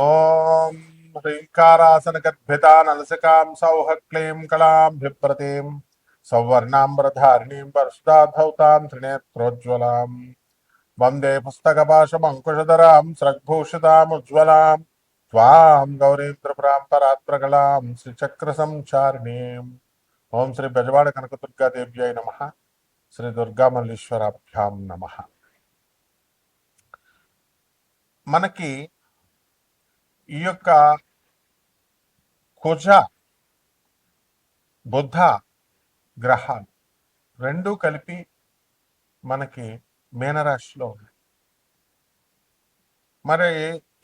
ఓం హ్రీంకారాసనగద్భితానలసికాం సౌః క్లీం కళాం బిభ్రతీం సౌవర్ణాంబరధారిణీం పరశుదాధౌతాం త్రినేత్రోజ్వలాం వందే పుస్తకపాశమంకుశధరాం స్రగ్భూషితాముజ్వలాం త్వాం గౌరీంద్రపురాం పరాత్ప్రగళాం శ్రీచక్రసంచారిణీం. ఓం శ్రీ బెజవాడ కనకదుర్గాదేవ్యై నమః. శ్రీ దుర్గామల్లీశ్వరాభ్యాం నమః. మనకి ఈ యొక్క కుజ బుధ గ్రహాలు రెండూ కలిపి మనకి మీనరాశిలో ఉన్నాయి. మరి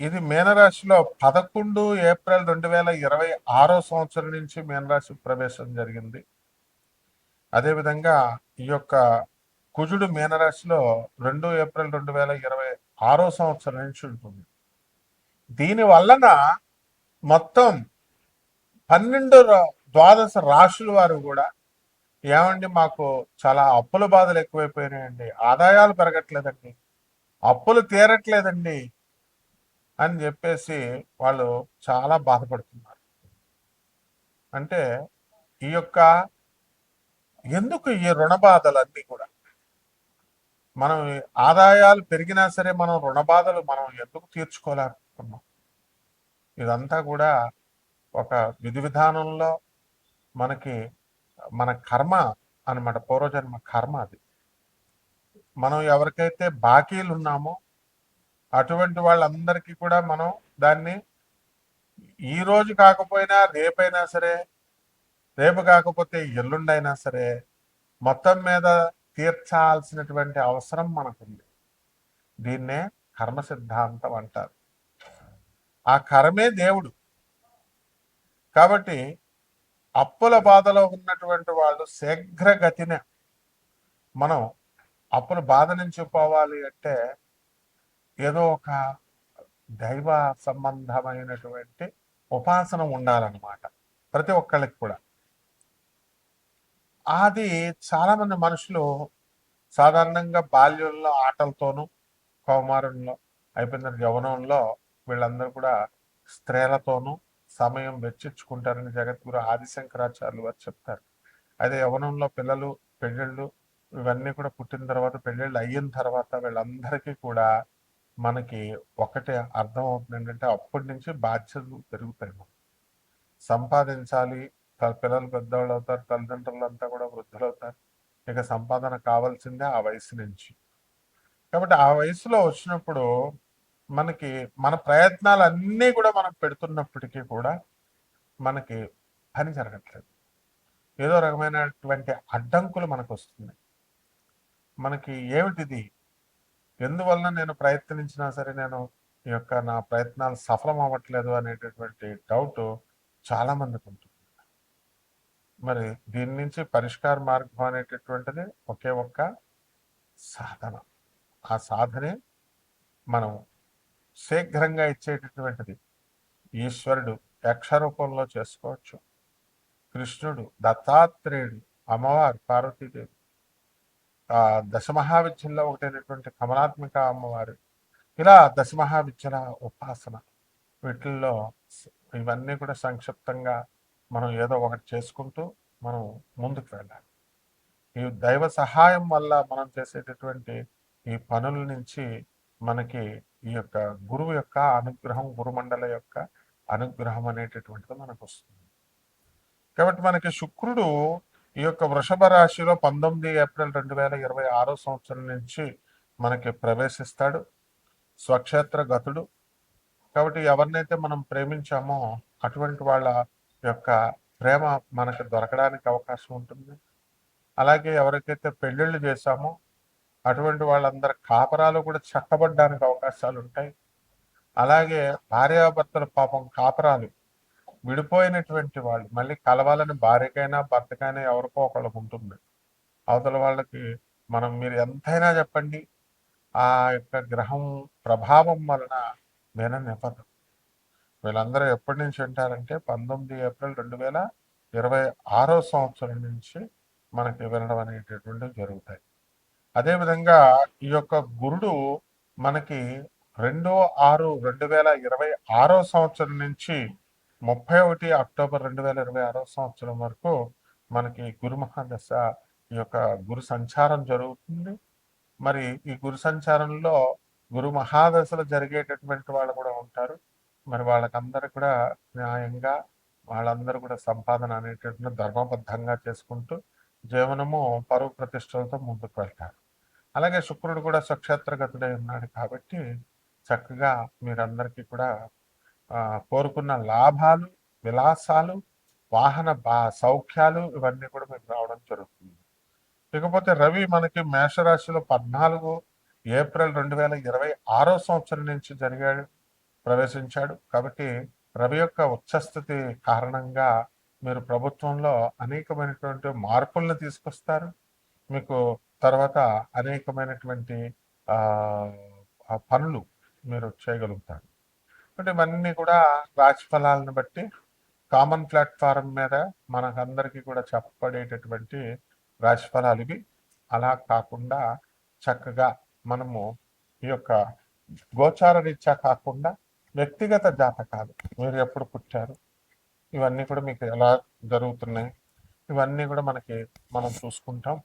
ఇది మీనరాశిలో 11 ఏప్రిల్ 2026 సంవత్సరం నుంచి మీనరాశి ప్రవేశం జరిగింది. అదేవిధంగా ఈ యొక్క కుజుడు మీనరాశిలో 2 ఏప్రిల్ 2026 సంవత్సరం నుంచి ఉంటుంది. దీని వలన మొత్తం 12 రాశుల వారు కూడా ఏమండి మాకు చాలా అప్పుల బాధలు ఎక్కువైపోయినాయండి, ఆదాయాలు పెరగట్లేదండి, అప్పులు తీరట్లేదండి అని చెప్పేసి వాళ్ళు చాలా బాధపడుతున్నారు. అంటే ఈ యొక్క ఎందుకు ఈ రుణ బాధలన్నీ కూడా మనం ఆదాయాలు పెరిగినా సరే మనం రుణ బాధలు మనం ఎందుకు తీర్చుకోలేకపోతున్నాం? ఇదంతా కూడా ఒక విధి విధానంలో మనకి మన కర్మ అనమాట, పూర్వజన్మ కర్మ. అది మనం ఎవరికైతే బాకీలు ఉన్నామో అటువంటి వాళ్ళందరికీ కూడా మనం దాన్ని ఈ రోజు కాకపోయినా రేపైనా సరే, రేపు కాకపోతే ఎల్లుండైనా సరే మొత్తం మీద తీర్చాల్సినటువంటి అవసరం మనకుంది. దీన్నే కర్మ సిద్ధాంతం అంటారు. ఆ కర్మే దేవుడు. కాబట్టి అప్పుల బాధలో ఉన్నటువంటి వాళ్ళు శీఘ్రగతిన మనం అప్పుల బాధ నుంచి పోవాలి అంటే ఏదో ఒక దైవ సంబంధమైనటువంటి ఉపాసన ఉండాలన్నమాట ప్రతి ఒక్కళ్ళకి కూడా. అది చాలామంది మనుషులు సాధారణంగా బాల్యంలో ఆటలతోనూ, కౌమారంలో అయిపోయిన యవనంలో వీళ్ళందరూ కూడా స్త్రీలతోనూ సమయం వెచ్చించుకుంటారని జగద్గురు ఆదిశంకరాచార్యులు వారు చెప్తారు. అదే యవనంలో పిల్లలు పెళ్ళిళ్ళు ఇవన్నీ కూడా పుట్టిన తర్వాత, పెళ్ళిళ్ళు అయిన తర్వాత వీళ్ళందరికీ కూడా మనకి ఒకటే అర్థం అవుతుంది ఏంటంటే అప్పటి నుంచి బాధ్యతలు పెరుగుతాయి. సంపాదించాలి, పిల్లలు పెద్దవాళ్ళు అవుతారు, తల్లిదండ్రులంతా కూడా వృద్ధులు అవుతారు. ఇక సంపాదన కావాల్సిందే ఆ వయసు నుంచి. కాబట్టి ఆ వయసులో వచ్చినప్పుడు మనకి మన ప్రయత్నాలు అన్నీ కూడా మనం పెడుతున్నప్పటికీ కూడా మనకి పని జరగట్లేదు. ఏదో రకమైనటువంటి అడ్డంకులు మనకు వస్తున్నాయి. మనకి ఏమిటిది, ఎందువలన నేను ప్రయత్నించినా సరే నేను ఈ యొక్క నా ప్రయత్నాలు సఫలం అవ్వట్లేదు అనేటటువంటి డౌట్ చాలా మందికి ఉంటుంది. మరి దీని నుంచి పరిష్కార మార్గం అనేటటువంటిది ఒకే ఒక్క సాధన. ఆ సాధనే మనం శీఘ్రంగా ఇచ్చేటటువంటిది. ఈశ్వరుడు యక్షరూపంలో చేసుకోవచ్చు, కృష్ణుడు, దత్తాత్రేయుడు, అమ్మవారు పార్వతీదేవి, దశమహావిద్యల్లో ఒకటైనటువంటి కమలాత్మిక అమ్మవారు, ఇలా దశమహావిద్యల ఉపాసన, వీటిల్లో ఇవన్నీ కూడా సంక్షిప్తంగా మనం ఏదో ఒకటి చేసుకుంటూ మనం ముందుకు వెళ్ళాలి. ఈ దైవ సహాయం వల్ల మనం చేసేటటువంటి ఈ పనుల నుంచి మనకి ఈ యొక్క గురువు యొక్క అనుగ్రహం, గురుమండల యొక్క అనుగ్రహం అనేటటువంటిది మనకు వస్తుంది. కాబట్టి మనకి శుక్రుడు ఈ యొక్క వృషభ రాశిలో 19 ఏప్రిల్ 2026 సంవత్సరం నుంచి మనకి ప్రవేశిస్తాడు. స్వక్షేత్ర గతుడు. కాబట్టి ఎవరినైతే మనం ప్రేమించామో అటువంటి వాళ్ళ యొక్క ప్రేమ మనకు దొరకడానికి అవకాశం ఉంటుంది. అలాగే ఎవరికైతే పెళ్ళిళ్ళు చేశామో అటువంటి వాళ్ళందరి కాపరాలు కూడా చక్కబడ్డానికి అవకాశాలు ఉంటాయి. అలాగే భార్యాభర్తలు పాపం కాపరాలు విడిపోయినటువంటి వాళ్ళు మళ్ళీ కలవాలని భార్యకైనా భర్తకైనా ఎవరికో ఒకళ్ళకు ఉంటుంది. అవతల వాళ్ళకి మనం మీరు ఎంతైనా చెప్పండి, ఆ యొక్క గ్రహం ప్రభావం వలన విననివ్వదు. వీళ్ళందరూ ఎప్పటి నుంచి వింటారంటే 19 ఏప్రిల్ 2026 సంవత్సరం నుంచి మనకి వినడం అనేటటువంటివి జరుగుతాయి. అదేవిధంగా ఈ యొక్క గురుడు మనకి 2/6/2026 సంవత్సరం నుంచి 31 అక్టోబర్ 2026 సంవత్సరం వరకు మనకి గురు మహాదశ ఈ యొక్క గురు సంచారం జరుగుతుంది. మరి ఈ గురు సంచారంలో గురు మహాదశలు జరిగేటటువంటి వాళ్ళు కూడా ఉంటారు. మరి వాళ్ళకందరూ కూడా న్యాయంగా వాళ్ళందరూ కూడా సంపాదన అనేటటువంటి ధర్మబద్ధంగా చేసుకుంటూ జీవనము పరువు ప్రతిష్టలతో ముందుకు వెళ్తారు. అలాగే శుక్రుడు కూడా స్వక్షేత్రగతుడై ఉన్నాడు కాబట్టి చక్కగా మీరందరికీ కూడా కోరుకున్న లాభాలు, విలాసాలు, వాహన సౌఖ్యాలు ఇవన్నీ కూడా మీకు రావడం జరుగుతుంది. ఇకపోతే రవి మనకి మేషరాశిలో 14 ఏప్రిల్ 2026 సంవత్సరం నుంచి ప్రవేశించాడు. కాబట్టి రవి యొక్క ఉచ్చస్థితి కారణంగా మీరు ప్రభుత్వంలో అనేకమైనటువంటి మార్పులను తీసుకొస్తారు. మీకు తర్వాత అనేకమైనటువంటి పనులు మీరు చేయగలుగుతారు. అంటే ఇవన్నీ కూడా రాశి ఫలాలను బట్టి కామన్ ప్లాట్ఫారం మీద మనకందరికీ కూడా చెప్పబడేటటువంటి రాశి ఫలాలు ఇవి. అలా కాకుండా చక్కగా మనము ఈ యొక్క గోచార రీత్యా కాకుండా వ్యక్తిగత జాతకాలు, మీరు ఎప్పుడు పుట్టారు, ఇవన్నీ కూడా మీకు ఎలా జరుగుతున్నాయి, ఇవన్నీ కూడా మనం చూసుకుంటాం.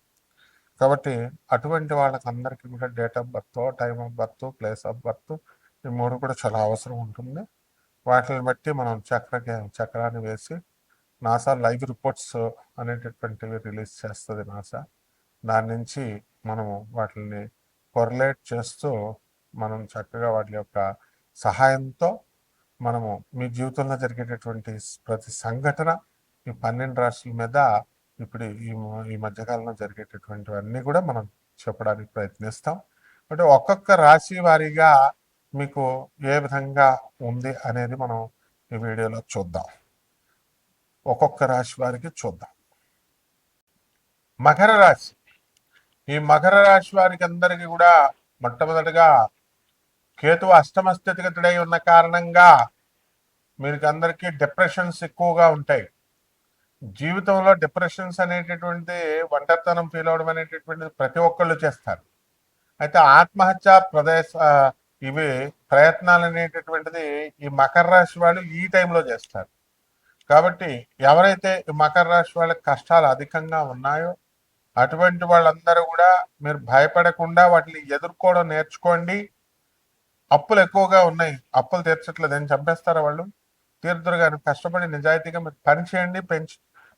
కాబట్టి అటువంటి వాళ్ళకి అందరికీ కూడా date of birth, time of birth, place of birth ఈ మూడు కూడా చాలా అవసరం ఉంటుంది. వాటిని బట్టి మనం చక్రాన్ని వేసి నాసా లైవ్ రిపోర్ట్స్ అనేటటువంటివి రిలీజ్ చేస్తుంది నాసా. దాని నుంచి మనము వాటిని కొరలేట్ చేస్తూ మనం చక్కగా వాటి యొక్క సహాయంతో మనము మీ జీవితంలో జరిగేటటువంటి ప్రతి సంఘటన ఈ 12 రాశుల మీద ఇప్పుడు ఈ మధ్యకాలంలో జరిగేటటువంటివన్నీ కూడా మనం చెప్పడానికి ప్రయత్నిస్తాం. అంటే ఒక్కొక్క రాశి వారీగా మీకు ఏ విధంగా ఉంది అనేది మనం ఈ వీడియోలో చూద్దాం. ఒక్కొక్క రాశి వారికి చూద్దాం. మకర రాశి. ఈ మకర రాశి వారికి అందరికీ కూడా మొట్టమొదటిగా కేతు అష్టమ స్థితిగతుడై ఉన్న కారణంగా మీకు అందరికీ డిప్రెషన్స్ ఎక్కువగా ఉంటాయి. జీవితంలో డిప్రెషన్స్ అనేటటువంటి ఒంటరితనం ఫీల్ అవడం అనేటటువంటిది ప్రతి ఒక్కళ్ళు చేస్తారు. అయితే ఆత్మహత్య ఇవి ప్రయత్నాలు అనేటటువంటిది ఈ మకర రాశి వాళ్ళు ఈ టైంలో చేస్తారు. కాబట్టి ఎవరైతే ఈ మకర రాశి వాళ్ళకి కష్టాలు అధికంగా ఉన్నాయో అటువంటి వాళ్ళందరూ కూడా మీరు భయపడకుండా వాటిని ఎదుర్కోవడం నేర్చుకోండి. అప్పులు ఎక్కువగా ఉన్నాయి, అప్పులు తీర్చట్లేదు అని చంపేస్తారా వాళ్ళు? తీర్చురు కానీ కష్టపడి నిజాయితీగా మీరు పని చేయండి,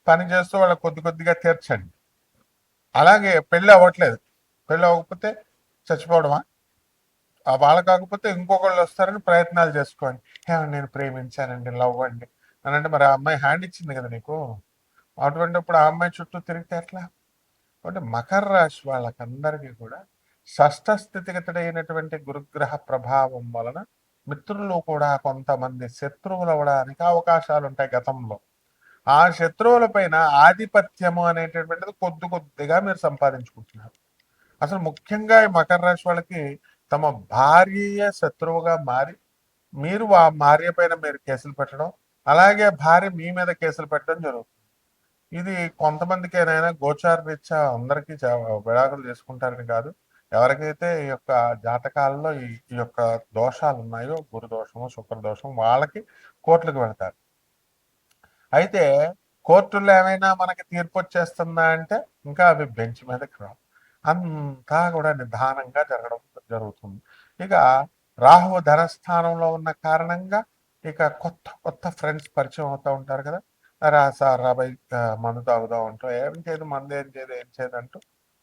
పని చేస్తూ వాళ్ళకి కొద్ది కొద్దిగా తీర్చండి. అలాగే పెళ్ళి అవ్వట్లేదు, పెళ్ళి అవ్వకపోతే చచ్చిపోవడమా? వాళ్ళ కాకపోతే ఇంకొకళ్ళు వస్తారని ప్రయత్నాలు చేసుకోండి. నేను ప్రేమించానండి, లవ్ అండి అని అంటే మరి ఆ అమ్మాయి హ్యాండ్ ఇచ్చింది కదా నీకు. అటువంటిప్పుడు ఆ అమ్మాయి చుట్టూ తిరిగితే ఎట్లా? అంటే మకర రాశి వాళ్ళకందరికీ కూడా షష్ఠ స్థితిగతుడైనటువంటి గురుగ్రహ ప్రభావం వలన మిత్రులు కూడా కొంతమంది శత్రువులు అవ్వడానికి అవకాశాలు ఉంటాయి గతంలో. ఆ శత్రువుల పైన ఆధిపత్యము అనేటటువంటిది కొద్ది కొద్దిగా మీరు సంపాదించుకుంటున్నారు. అసలు ముఖ్యంగా ఈ మకర రాశి వాళ్ళకి తమ భార్యయే శత్రువుగా మారి మీరు ఆ భార్య పైన మీరు కేసులు పెట్టడం, అలాగే భార్య మీ మీద కేసులు పెట్టడం జరుగుతుంది. ఇది కొంతమందికేనైనా గోచార రీత్యా అందరికీ విడాకులు చేసుకుంటారని కాదు. ఎవరికైతే ఈ యొక్క జాతకాలలో ఈ యొక్క దోషాలు ఉన్నాయో, గురు దోషము, శుక్ర దోషం, వాళ్ళకి కోర్టులకు వెళతారు. అయితే కోర్టుల్లో ఏమైనా మనకి తీర్పు వచ్చేస్తుందా అంటే ఇంకా అవి బెంచ్ మీదకి రావు. అంతా కూడా నిదానంగా జరుగుతుంది. ఇక రాహువు ధనస్థానంలో ఉన్న కారణంగా ఇక కొత్త కొత్త ఫ్రెండ్స్ పరిచయం అవుతూ ఉంటారు కదా. రా సార్ రాబాయ్ మందు తాగుదాం అంటూ ఏం చేయదు, మందు ఏం చేయదు అంటూ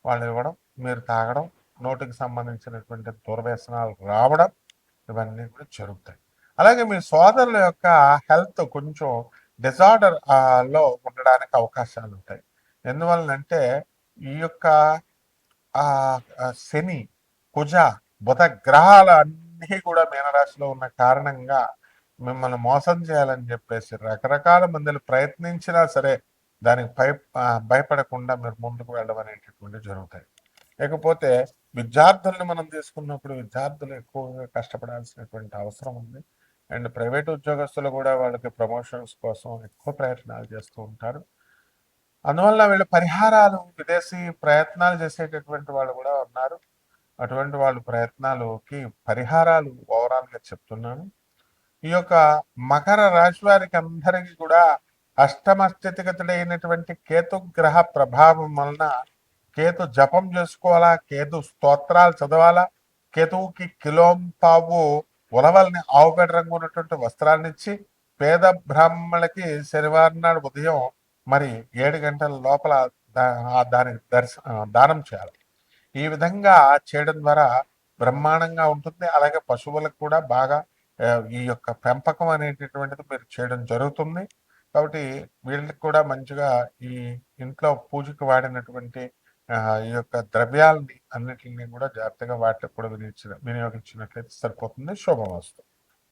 వాళ్ళు ఇవ్వడం, మీరు తాగడం, నోటికి సంబంధించినటువంటి దుర్వ్యసనాలు రావడం, ఇవన్నీ కూడా జరుగుతాయి. అలాగే మీ సోదరుల యొక్క హెల్త్ కొంచెం డిజార్డర్ లో ఉండడానికి అవకాశాలు ఉంటాయి. ఎందువలనంటే ఈ యొక్క శని, కుజ, బుధ గ్రహాలు అన్నీ కూడా మీనరాశిలో ఉన్న కారణంగా మిమ్మల్ని మోసం చేయాలని చెప్పేసి రకరకాల మందులు ప్రయత్నించినా సరే దానికి భయపడకుండా మీరు ముందుకు వెళ్ళడం అనేటటువంటి జరుగుతాయి. ఇకపోతే విద్యార్థుల్ని మనం తీసుకున్నప్పుడు విద్యార్థులు ఎక్కువగా కష్టపడాల్సినటువంటి అవసరం ఉంది. అండ్ ప్రైవేట్ ఉద్యోగస్తులు కూడా వాళ్ళకి ప్రమోషన్స్ కోసం ఎక్కువ ప్రయత్నాలు చేస్తూ ఉంటారు. అందువల్ల వీళ్ళ పరిహారాలు, విదేశీ ప్రయత్నాలు చేసేటటువంటి వాళ్ళు కూడా ఉన్నారు. అటువంటి వాళ్ళు ప్రయత్నాలకి పరిహారాలు ఓవరాల్గా చెప్తున్నాను. ఈ యొక్క మకర రాశి వారికి అందరికీ కూడా అష్టమ స్థితిగతుడైనటువంటి కేతు గ్రహ ప్రభావం వలన కేతు జపం చేసుకోవాలా, కేతు స్తోత్రాలు చదవాలా, కేతువుకి కిలోంపావు ఉలవల్ని ఆవుపేట రంగు ఉన్నటువంటి వస్త్రాన్ని ఇచ్చి పేద బ్రాహ్మణులకి శనివారం నాడు ఉదయం మరి 7 గంటల లోపల దానికి దానం చేయాలి. ఈ విధంగా చేయడం ద్వారా బ్రహ్మాండంగా ఉంటుంది. అలాగే పశువులకు కూడా బాగా ఈ యొక్క పెంపకం అనేటటువంటిది మీరు చేయడం జరుగుతుంది. కాబట్టి వీళ్ళకి కూడా మంచిగా ఈ ఇంట్లో పూజకు వాడినటువంటి ఈ యొక్క ద్రవ్యాలని అన్నిటిని కూడా జాగ్రత్తగా వాటికి కూడా వినియోగించినట్లయితే సరిపోతుంది. శుభమస్తు.